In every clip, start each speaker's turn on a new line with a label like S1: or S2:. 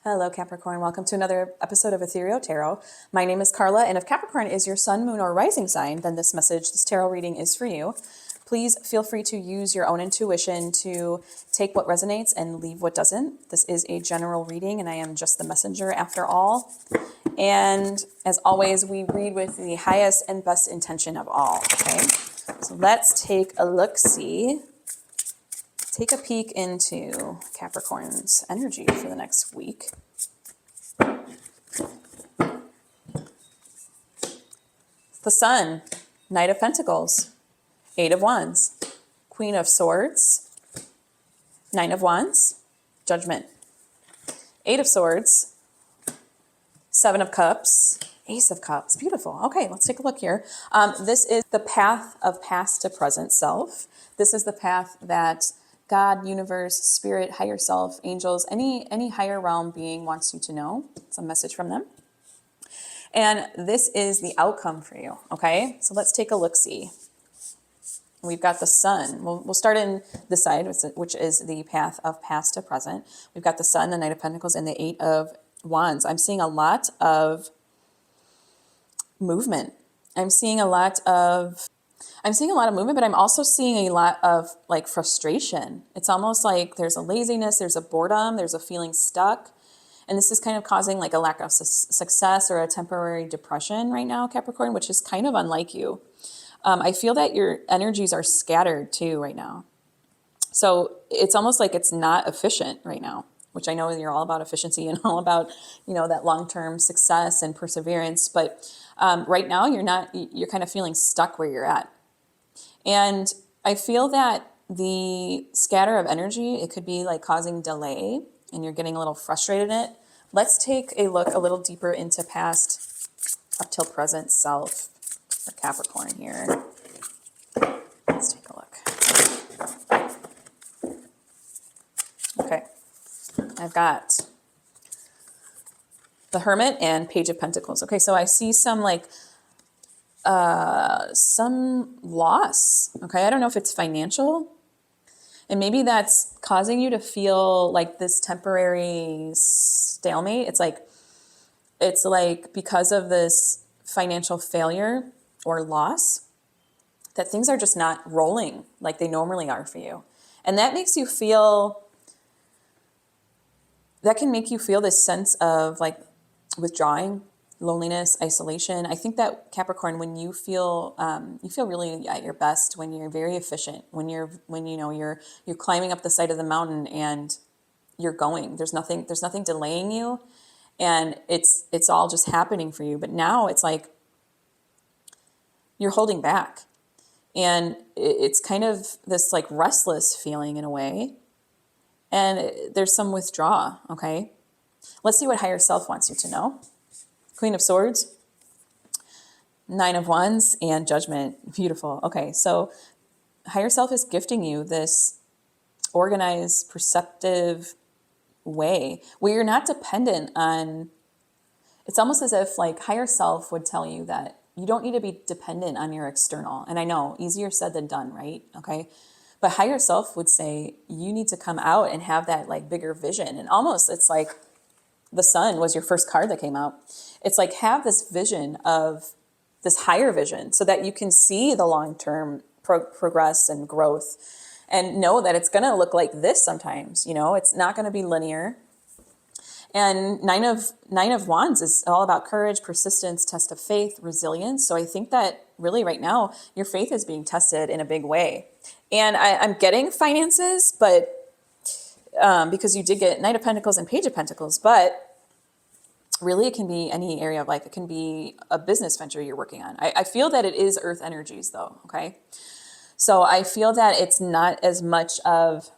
S1: Hello, Capricorn. Welcome to another episode of Ethereal Tarot. My name is Carla, and if Capricorn is your sun, moon, or rising sign, then this tarot reading is for you. Please feel free to use your own intuition to take what resonates and leave what doesn't. This is a general reading, and I am just the messenger after all. And as always, we read with the highest and best intention of all, okay? So let's take a look-see. Take a peek into Capricorn's energy for the next week. The Sun, Knight of Pentacles, Eight of Wands, Queen of Swords, Nine of Wands, Judgment, Eight of Swords, Seven of Cups, Ace of Cups. Beautiful. Okay, let's take a look here. This is the path of past to present self. This is the path that God, universe, spirit, higher self, angels, any higher realm being wants you to know. It's a message from them. And this is the outcome for you, okay? So let's take a look-see. We've got the Sun. We'll start in this side, which is the path of past to present. We've got the Sun, the Knight of Pentacles, and the Eight of Wands. I'm seeing a lot of movement. I'm seeing a lot of movement, but I'm also seeing a lot of like frustration. It's almost like there's a laziness, there's a boredom, there's a feeling stuck. And this is kind of causing like a lack of success or a temporary depression right now, Capricorn, which is kind of unlike you. I feel that your energies are scattered too right now. So it's almost like it's not efficient right now, which I know you're all about efficiency and all about, that long-term success and perseverance. But right now you're kind of feeling stuck where you're at. And I feel that the scatter of energy, it could be like causing delay and you're getting a little frustrated in it. Let's take a look a little deeper into past up till present self for Capricorn here. Let's take a look. Okay, I've got the Hermit and Page of Pentacles. Okay, so I see some loss. Okay, I don't know if it's financial. And maybe that's causing you to feel like this temporary stalemate. It's like because of this financial failure or loss, that things are just not rolling like they normally are for you. And that makes you feel, that can make you feel this sense of like withdrawing, loneliness, isolation. I think that Capricorn, when you feel really at your best, when you're very efficient, when you're climbing up the side of the mountain and you're going, there's nothing delaying you, and it's all just happening for you. But now it's like you're holding back, and it's kind of this like restless feeling in a way, and there's some withdrawal. Okay, let's see what higher self wants you to know. Queen of Swords, Nine of Wands, and Judgment. Beautiful. Okay, so higher self is gifting you this organized, perceptive way where you're not dependent on, it's almost as if like higher self would tell you that you don't need to be dependent on your external. And I know, easier said than done, right? Okay. But higher self would say you need to come out and have that like bigger vision. And almost it's like the Sun was your first card that came out. It's like have this vision of this higher vision so that you can see the long-term progress and growth and know that it's going to look like this sometimes. It's not going to be linear. And Nine of Wands is all about courage, persistence, test of faith, resilience. So I think that really right now your faith is being tested in a big way. And I'm getting finances, but because you did get Knight of Pentacles and Page of Pentacles, but really it can be any area of life. It can be a business venture you're working on. I feel that it is earth energies though, okay? So I feel that it's not as much of,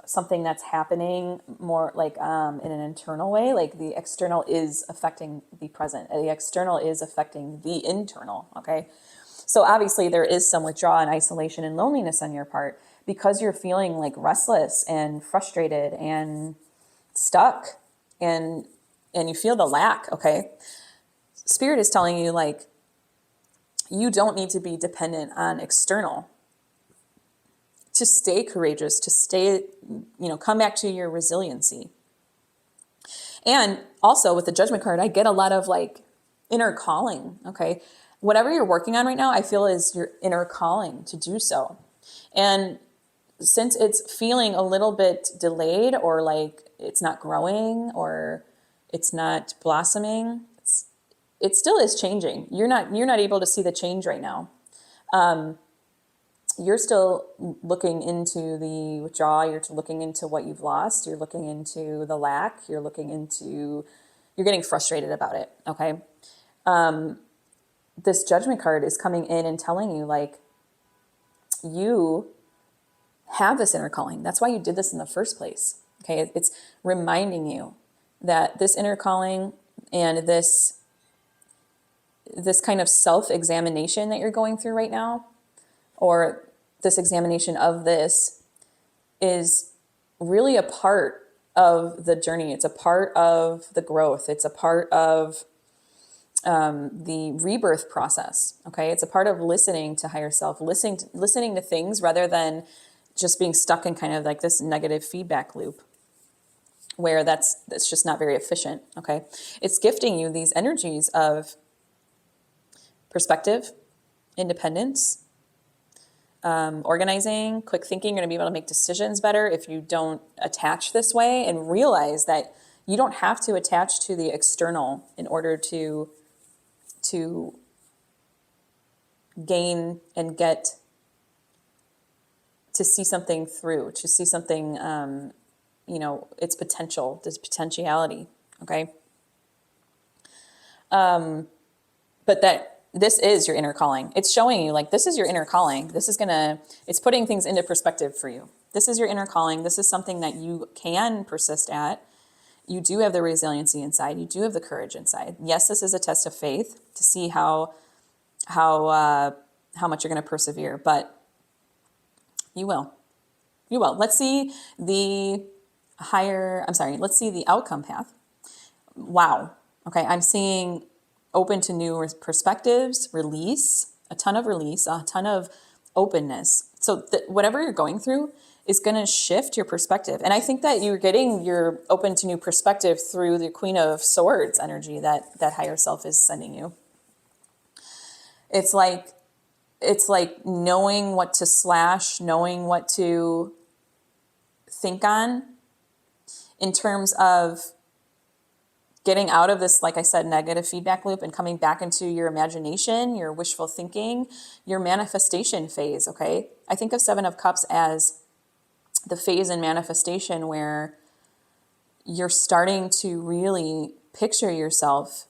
S1: something that's happening more like in an internal way, like the external is affecting the present. The external is affecting the internal, okay? So obviously there is some withdrawal and isolation and loneliness on your part because you're feeling like restless and frustrated and stuck and you feel the lack, okay? Spirit is telling you like, you don't need to be dependent on external to stay courageous, to stay, come back to your resiliency. And also with the Judgment card, I get a lot of like inner calling. Okay. Whatever you're working on right now, I feel is your inner calling to do so. And since it's feeling a little bit delayed, or like it's not growing, or it's not blossoming, it still is changing. You're not able to see the change right now. You're still looking into the withdrawal. You're looking into what you've lost. You're looking into the lack. You're getting frustrated about it. Okay. This Judgment card is coming in and telling you, like, you have this inner calling. That's why you did this in the first place. Okay. It's reminding you that this inner calling and this kind of self-examination that you're going through right now, or this examination of this, is really a part of the journey. It's a part of the growth. It's a part of the rebirth process. Okay. It's a part of listening to higher self, listening to things rather than just being stuck in kind of like this negative feedback loop where that's just not very efficient. Okay. It's gifting you these energies of perspective, independence, organizing, quick thinking. You're going to be able to make decisions better if you don't attach this way, and realize that you don't have to attach to the external in order to gain and get to see something through, to see something, its potential, this potentiality. Okay. But that this is your inner calling. It's showing you like, this is your inner calling. It's putting things into perspective for you. This is your inner calling. This is something that you can persist at. You do have the resiliency inside. You do have the courage inside. Yes, this is a test of faith to see how much you're going to persevere, but you will. You will. Let's see the outcome path. Wow. Okay. I'm seeing open to new perspectives, release, a ton of openness. So whatever you're going through is going to shift your perspective. And I think that you're open to new perspective through the Queen of Swords energy that higher self is sending you. It's like knowing what to slash, knowing what to think on in terms of getting out of this, like I said, negative feedback loop and coming back into your imagination, your wishful thinking, your manifestation phase. Okay. I think of Seven of Cups as the phase in manifestation where you're starting to really picture yourself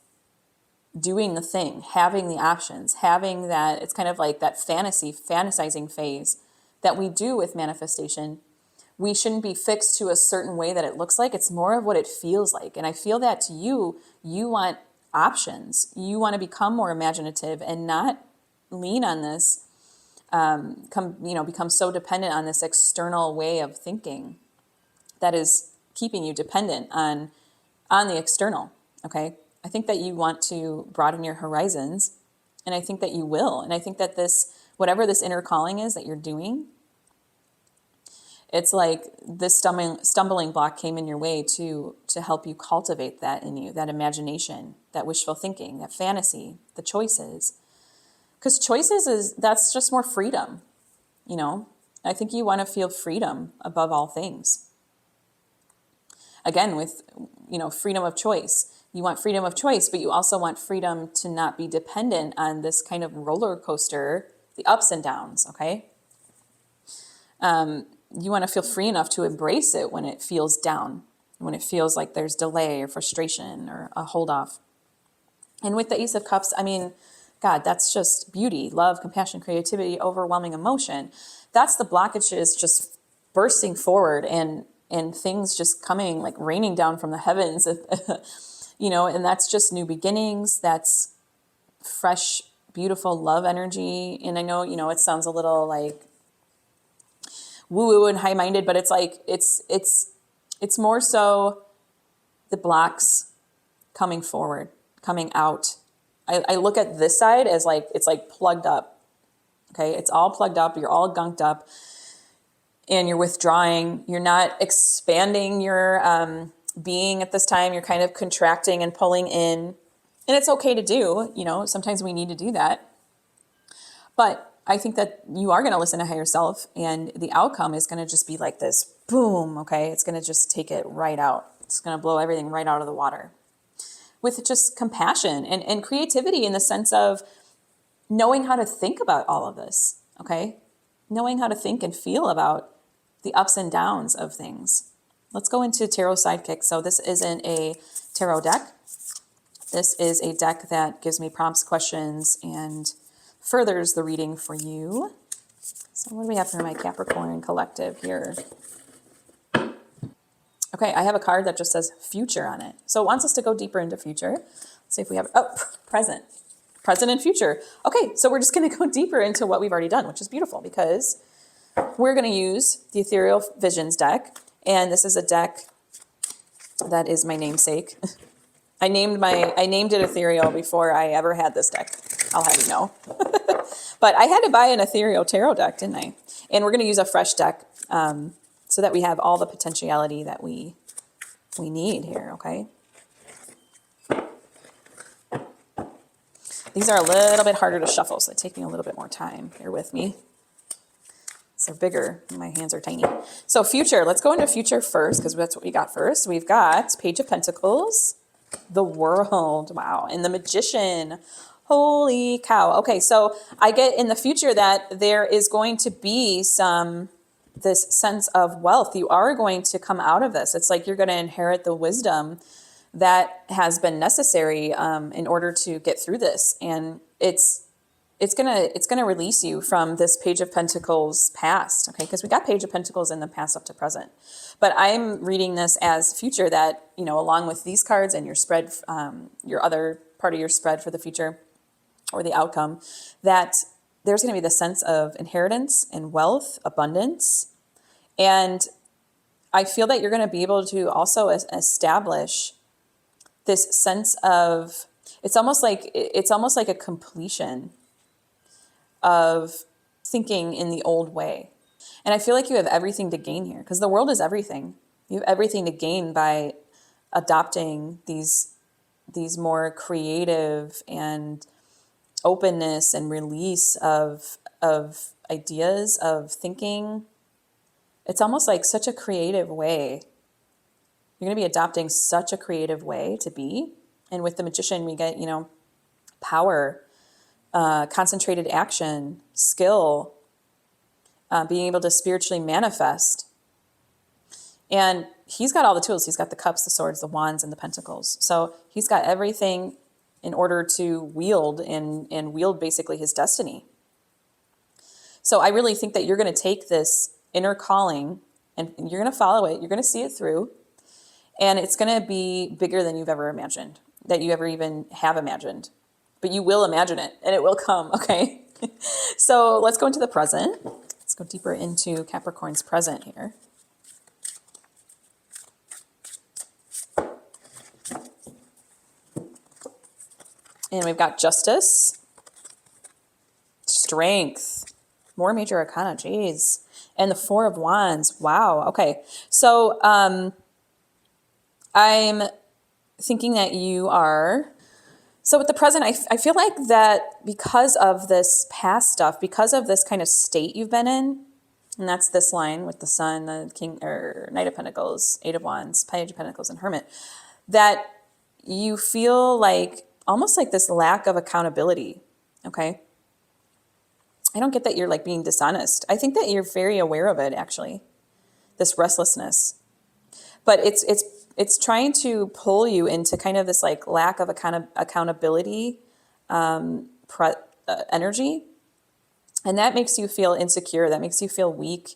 S1: doing the thing, having the options, having that. It's kind of like that fantasizing phase that we do with manifestation. We shouldn't be fixed to a certain way that it looks like. It's more of what it feels like. And I feel that to you want options. You want to become more imaginative and not lean on this, become so dependent on this external way of thinking that is keeping you dependent on the external. Okay. I think that you want to broaden your horizons, and I think that you will. And I think that whatever this inner calling is that you're doing, it's like this stumbling block came in your way to help you cultivate that in you, that imagination, that wishful thinking, that fantasy, the choices. Because that's just more freedom, I think you want to feel freedom above all things. Again, with, freedom of choice. You want freedom of choice, but you also want freedom to not be dependent on this kind of roller coaster, the ups and downs, okay? You want to feel free enough to embrace it when it feels down, when it feels like there's delay or frustration or a hold off. And with the Ace of Cups, I mean, God, that's just beauty, love, compassion, creativity, overwhelming emotion. That's the blockages just bursting forward and things just coming, like raining down from the heavens, and that's just new beginnings. That's fresh, beautiful love energy. And I know, it sounds a little like woo-woo and high-minded, but it's like, it's more so the blocks coming forward, coming out. I look at this side as like, it's like plugged up. Okay. It's all plugged up. You're all gunked up. and you're withdrawing. You're not expanding your being at this time. You're kind of contracting and pulling in. And it's okay to do, you know, sometimes we need to do that. But I think that you are going to listen to higher self, and the outcome is going to just be like this boom, okay? It's going to just take it right out. It's going to blow everything right out of the water with just compassion and creativity, in the sense of knowing how to think about all of this, okay? Knowing how to think and feel about the ups and downs of things. Let's go into Tarot Sidekick. So this isn't a tarot deck. This is a deck that gives me prompts, questions, and furthers the reading for you. So what do we have for my Capricorn collective here? Okay, I have a card that just says future on it. So it wants us to go deeper into future. Let's see if we have, present. Present and future. Okay, so we're just going to go deeper into what we've already done, which is beautiful, because we're going to use the Ethereal Visions deck. And this is a deck that is my namesake. I named it Ethereal before I ever had this deck. I'll have you know. But I had to buy an Ethereal Tarot deck, didn't I? And we're going to use a fresh deck so that we have all the potentiality that we need here, okay? These are a little bit harder to shuffle, so they take me a little bit more time. Bear with me. So they're bigger. My hands are tiny. So future. Let's go into future first, because that's what we got first. We've got Page of Pentacles, the World, wow, and the Magician. Holy cow. Okay, so I get in the future that there is going to be this sense of wealth. You are going to come out of this. It's like you're going to inherit the wisdom that has been necessary in order to get through this. And it's gonna release you from this Page of Pentacles past, okay? Because we got Page of Pentacles in the past up to present. But I'm reading this as future, that, you know, along with these cards and your spread, your other part of your spread for the future or the outcome, that there's going to be the sense of inheritance and wealth, abundance. And I feel that you're going to be able to also establish this sense of, it's almost like a completion of thinking in the old way. And I feel like you have everything to gain here, because the world is everything. You have everything to gain by adopting these more creative and openness and release of ideas, of thinking. It's almost like such a creative way. You're going to be adopting such a creative way to be. And with the Magician, we get, you know, power, concentrated action, skill, being able to spiritually manifest. And he's got all the tools. He's got the cups, the swords, the wands, and the pentacles. So he's got everything in order to wield and wield basically his destiny. So I really think that you're going to take this inner calling and you're going to follow it. You're going to see it through. And it's going to be bigger than you've ever imagined, that you ever even have imagined. But you will imagine it, and it will come, okay? So let's go into the present. Let's go deeper into Capricorn's present here. And we've got Justice, Strength, more Major Arcana, geez. And the Four of Wands, wow, okay. So I'm thinking that you are... So with the present, I feel like that because of this past stuff, because of this kind of state you've been in, and that's this line with the Sun, the King, or Knight of Pentacles, Eight of Wands, Page of Pentacles, and Hermit, that you feel like almost like this lack of accountability, okay? I don't get that you're like being dishonest. I think that you're very aware of it, actually, this restlessness. But it's trying to pull you into kind of this like lack of accountability energy. And that makes you feel insecure. That makes you feel weak.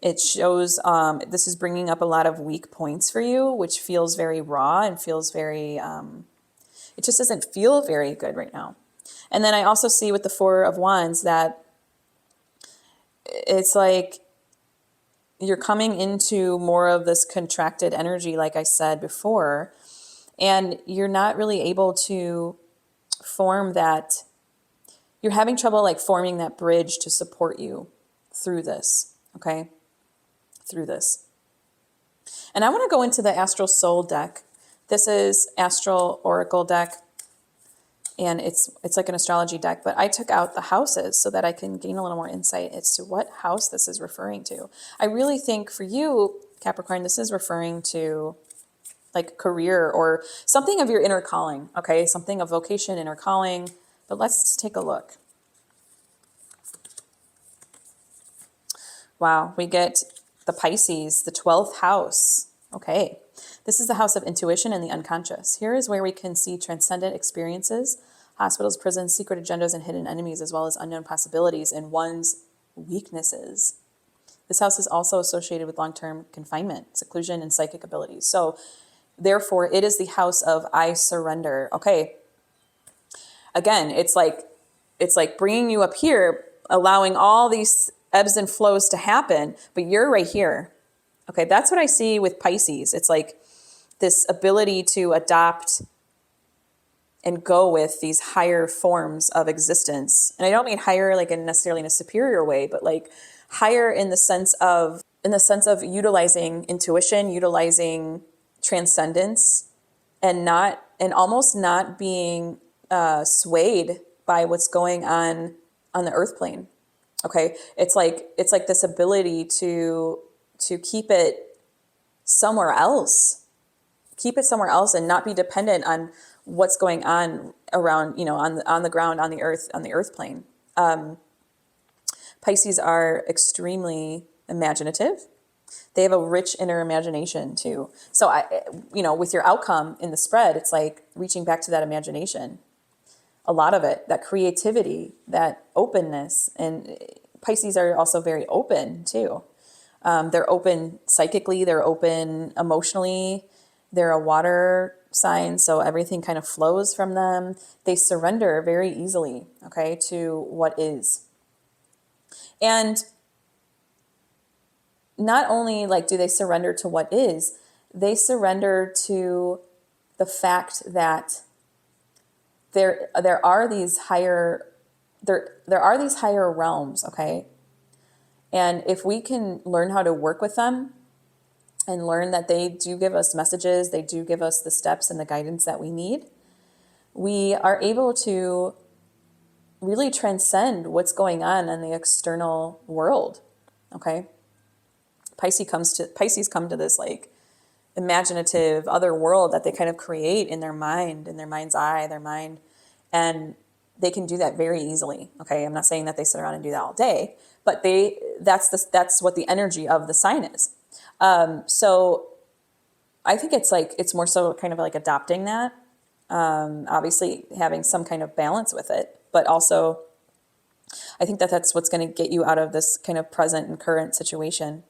S1: It shows this is bringing up a lot of weak points for you, which feels very raw and feels very, it just doesn't feel very good right now. And then I also see with the Four of Wands that it's like you're coming into more of this contracted energy, like I said before, and you're not really able to form that. You're having trouble like forming that bridge to support you through this, okay? through this. And I want to go into the Astral Soul deck. This is Astral Oracle deck, and it's like an astrology deck, but I took out the houses so that I can gain a little more insight as to what house this is referring to. I really think for you, Capricorn, this is referring to like career or something of your inner calling, okay? Something of vocation, inner calling. But let's take a look. Wow, we get the Pisces, the 12th house. Okay, this is the house of intuition and the unconscious. Here is where we can see transcendent experiences, hospitals, prisons, secret agendas, and hidden enemies, as well as unknown possibilities in one's weaknesses. This house is also associated with long-term confinement, seclusion, and psychic abilities. So therefore, it is the house of I surrender. Okay. Again, it's like bringing you up here, allowing all these ebbs and flows to happen, but you're right here. Okay. That's what I see with Pisces. It's like this ability to adopt and go with these higher forms of existence. And I don't mean higher like necessarily in a superior way, but like higher in the sense of utilizing intuition, utilizing transcendence, and almost not being swayed by what's going on the earth plane. Okay, it's like this ability to keep it somewhere else, and not be dependent on what's going on around, on the ground, on the earth plane. Pisces are extremely imaginative. They have a rich inner imagination too. So with your outcome in the spread, it's like reaching back to that imagination. A lot of it, that creativity, that openness. And Pisces are also very open too. They're open psychically, they're open emotionally. They're a water sign, so everything kind of flows from them. They surrender very easily, okay, to what is. And not only like do they surrender to what is, they surrender to the fact that there are these higher realms, okay? And if we can learn how to work with them and learn that they do give us messages, they do give us the steps and the guidance that we need, we are able to really transcend what's going on in the external world, okay? Pisces come to this like imaginative other world that they kind of create in their mind, in their mind's eye, their mind. And they can do that very easily. Okay. I'm not saying that they sit around and do that all day, but that's what the energy of the sign is. So I think it's more so kind of like adopting that, obviously having some kind of balance with it, but also I think that that's what's going to get you out of this kind of present and current situation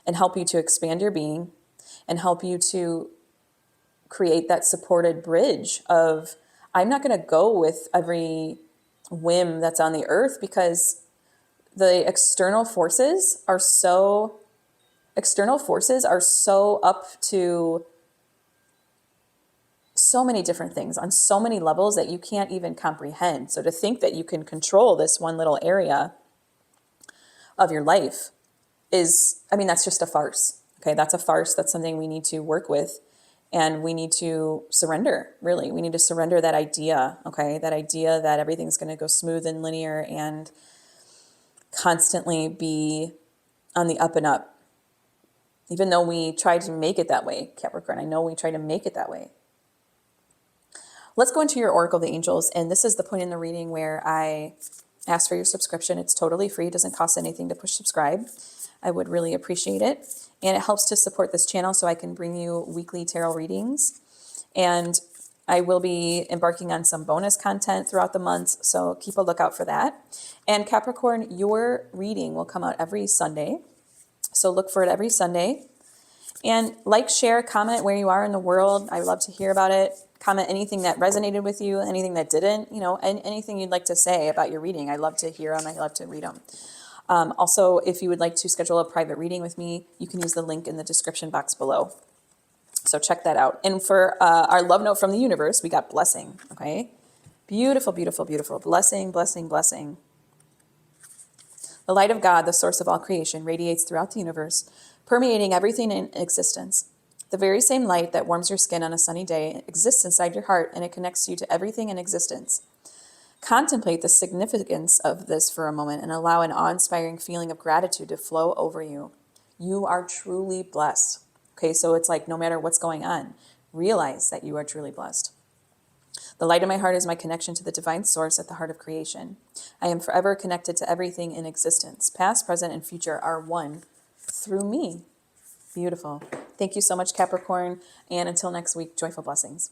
S1: and help you to expand your being and help you to create that supported bridge of, I'm not going to go with every whim that's on the earth, because the external forces are so up to so many different things on so many levels that you can't even comprehend. So to think that you can control this one little area of your life that's just a farce. Okay, that's a farce. That's something we need to work with, and we need to surrender, really. We need to surrender that idea, okay? That idea that everything's going to go smooth and linear and constantly be on the up and up. Even though we try to make it that way, Capricorn, I know we try to make it that way. Let's go into your Oracle of the Angels, and this is the point in the reading where I ask for your subscription. It's totally free. It doesn't cost anything to push subscribe. I would really appreciate it. And it helps to support this channel so I can bring you weekly tarot readings. And I will be embarking on some bonus content throughout the month, so keep a lookout for that. And Capricorn, your reading will come out every Sunday. So look for it every Sunday. And like, share, comment where you are in the world. I love to hear about it. Comment anything that resonated with you, anything that didn't, and anything you'd like to say about your reading. I love to hear them. I love to read them. Also, if you would like to schedule a private reading with me, you can use the link in the description box below. So check that out. And for our love note from the universe, we got blessing, okay? Beautiful, beautiful, beautiful. Blessing, blessing, blessing. The light of God, the source of all creation, radiates throughout the universe, permeating everything in existence. The very same light that warms your skin on a sunny day exists inside your heart, and it connects you to everything in existence. Contemplate the significance of this for a moment and allow an awe-inspiring feeling of gratitude to flow over you. You are truly blessed. Okay, so it's like no matter what's going on, realize that you are truly blessed. The light in my heart is my connection to the divine source at the heart of creation. I am forever connected to everything in existence. Past, present, and future are one through me. Beautiful. Thank you so much, Capricorn. And until next week, joyful blessings.